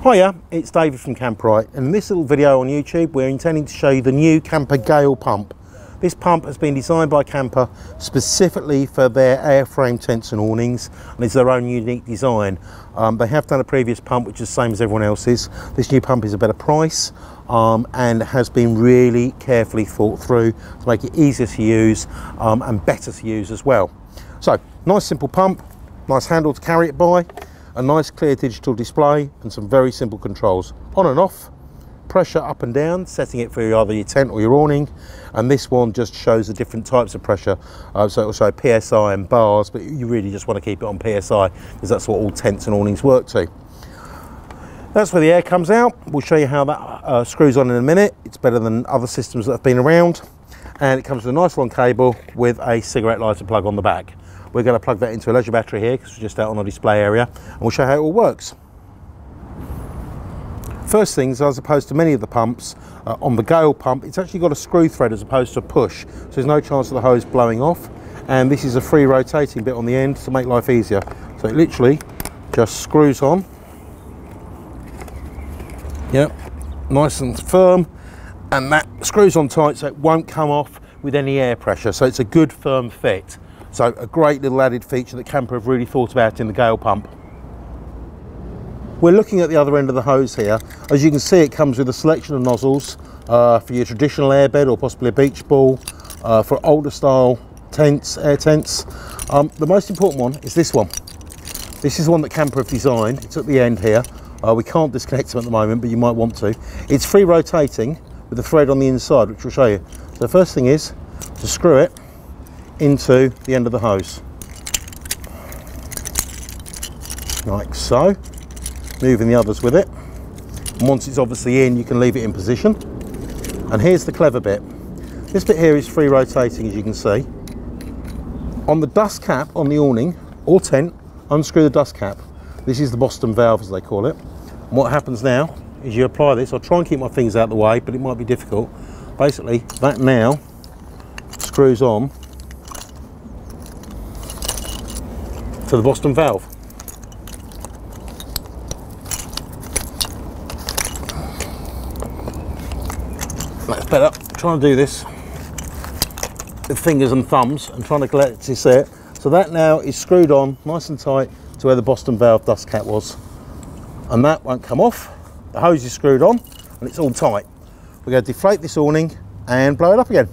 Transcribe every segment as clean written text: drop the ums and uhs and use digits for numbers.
Hiya, it's David from Kampa. In this little video on YouTube, we're intending to show you the new Kampa Gale Pump. This pump has been designed by Kampa specifically for their airframe tents and awnings, and it's their own unique design. They have done a previous pump which is the same as everyone else's. This new pump is a better price and has been really carefully thought through to make it easier to use and better to use as well. So, nice simple pump, nice handle to carry it by, a nice clear digital display and some very simple controls. On and off, pressure up and down, setting it for either your tent or your awning, and this one just shows the different types of pressure. So it will show PSI and bars, but you really just want to keep it on PSI because that's what all tents and awnings work to. That's where the air comes out. We'll show you how that screws on in a minute. It's better than other systems that have been around, and it comes with a nice long cable with a cigarette lighter plug on the back. We're going to plug that into a leisure battery here because we're just out on the display area, and we'll show how it all works. First things, as opposed to many of the pumps, on the Gale pump, it's actually got a screw thread as opposed to a push, so there's no chance of the hose blowing off, and this is a free rotating bit on the end to make life easier. So it literally just screws on. Yep, nice and firm, and that screws on tight so it won't come off with any air pressure, so it's a good firm fit. So a great little added feature that Kampa have really thought about in the Gale pump. We're looking at the other end of the hose here. As you can see, it comes with a selection of nozzles for your traditional airbed or possibly a beach ball, for older style tents, air tents. The most important one is this one. This is one that Kampa have designed. It's at the end here. We can't disconnect them at the moment, but you might want to. It's free rotating with a thread on the inside, which we'll show you. So the first thing is to screw it into the end of the hose, like so, moving the others with it, and once it's obviously in, you can leave it in position. And here's the clever bit. This bit here is free rotating, as you can see. On the dust cap on the awning or tent, unscrew the dust cap. This is the Boston valve, as they call it. And what happens now is you apply this. I'll try and keep my fingers out of the way, but it might be difficult. Basically, that now screws on to the Boston valve. That's better. I'm trying to do this with fingers and thumbs and trying to collectively see it. So that now is screwed on nice and tight to where the Boston valve dust cap was, and that won't come off. The hose is screwed on and it's all tight. We're going to deflate this awning and blow it up again.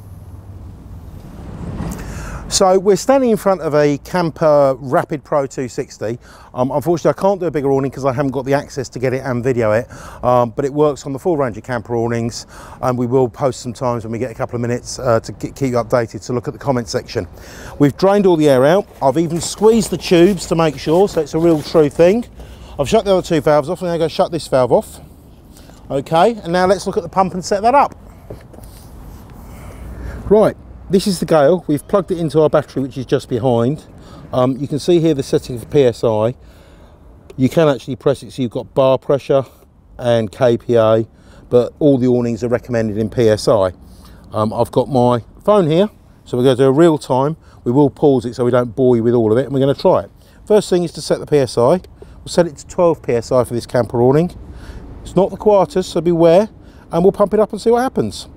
So we're standing in front of a Kampa Rapid Pro 260. Unfortunately, I can't do a bigger awning because I haven't got the access to get it and video it, but it works on the full range of Kampa awnings, and we will post some times when we get a couple of minutes to keep you updated, so look at the comment section. We've drained all the air out. I've even squeezed the tubes to make sure, so it's a real true thing. I've shut the other two valves off, and now I'm going to shut this valve off. Okay, and now let's look at the pump and set that up. Right. This is the Gale. We've plugged it into our battery, which is just behind. You can see here the setting for PSI. You can actually press it so you've got bar pressure and kPa, but all the awnings are recommended in PSI. I've got my phone here, so we're going to do a real time. We will pause it so we don't bore you with all of it, and we're going to try it. First thing is to set the PSI. We'll set it to 12 PSI for this Kampa awning. It's not the quietest, so beware, and we'll pump it up and see what happens.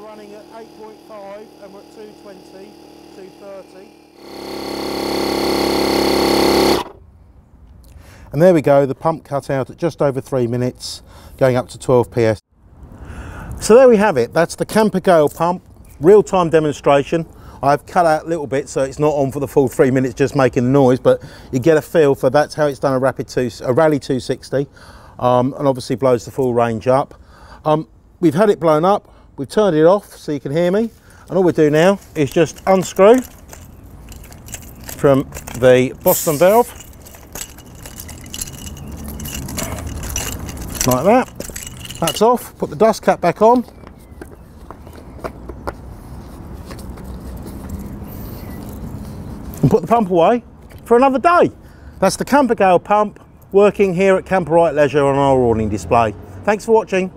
Running at 8.5 and we're at 220, 230. And there we go, the pump cut out at just over 3 minutes, going up to 12 PS. So there we have it, that's the Kampa Gale Pump, real-time demonstration. I've cut out a little bit so it's not on for the full 3 minutes just making the noise, but you get a feel for that's how it's done a Rally 260, and obviously blows the full range up. We've had it blown up. We've turned it off so you can hear me, and all we do now is just unscrew from the Boston valve, like that. That's off. Put the dust cap back on, and put the pump away for another day. That's the Kampa Gale Pump working here at Kampa Leisure on our awning display. Thanks for watching.